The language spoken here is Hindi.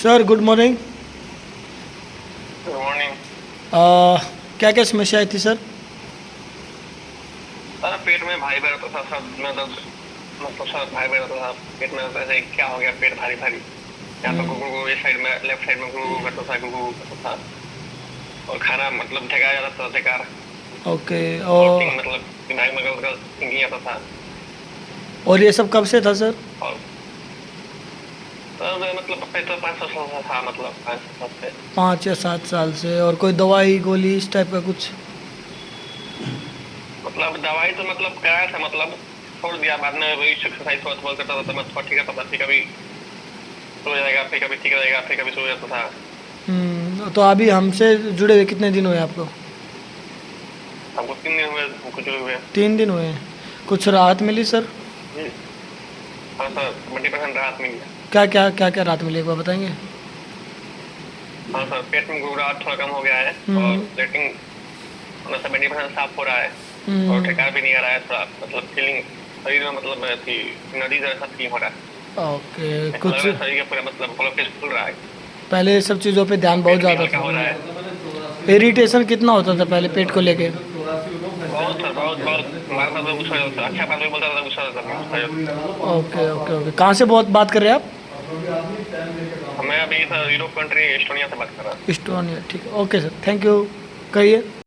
Sir good morning. Good morning. क्या क्या समस्या आई थी सर? सर पेट में भारी भारी होता था सर, मतलब सर भारी भारी होता था पेट में। ऐसे क्या हो गया, पेट भारी भारी, यहाँ पे गुगु इस साइड में, लेफ्ट साइड में गुगु करता था, गुगु करता था। और खाना मतलब ठेका जाता था, ठेकार। ओके। और मतलब दिमाग में गलत गलत थिंकिंग आता था। और ये सब कब से था सर? और सर मतलब पे तो 5 साल से था, मतलब 5 साल से। 5 या 7 साल से। और कोई दवाई गोली इस टाइप का कुछ? मतलब दवाई तो मतलब कराया था, मतलब छोड़ दिया बाद में। वही एक्सरसाइज बहुत करता था तो मैं थोड़ा ठीक रहता था, फिर कभी सो जाएगा, फिर कभी ठीक रहेगा, फिर कभी सो जाता था। तो अभी हमसे जुड़े हुए कितने दिन हुए आपको? हमको 3 दिन हुए, हमको जुड़े हुए। 3 दिन हुए हैं। कुछ राहत मिली सर? जी। हाँ सर, 70% राहत मिल गया। क्या क्या राहत मिली एक बार बताएंगे? हाँ सर, पेट में गुड़गुड़ाहट थोड़ा कम हो गया है, और हम्म। लेटिंग 70% साफ हो रहा है, और हम्म। ठेकार भी नहीं आ रहा है थोड़ा, मतलब फीलिंग शरीर में, मतलब ऐसी नदी जैसा फीलिंग हो रहा है। ओके। ऐसा लग कुछ रहा है शरीर का पूरा मतलब ब्लड प्रेशर खुल रहा है, पहले ये सब चीज़ों पे ध्यान और बहुत पेट भी ज़्यादा हल्का था। हो रहा है। इरिटेशन कितना होता था पहले पेट को लेके? बहुत सर, बहुत बहुत हमारे साथ तो गुस्सा हो जाता था, अच्छा बात भी बोलता था, गुस्सा हो जाता था, गुस्सा हो जाता ओके ओके ओके। कहाँ से बहुत बात कर रहे हैं आप? था। मैं अभी सर यूरोप कंट्री एस्टोनिया से बात कर रहा हूँ। इस्टोनिया, ठीक है। Okay sir, thank you. कहिए।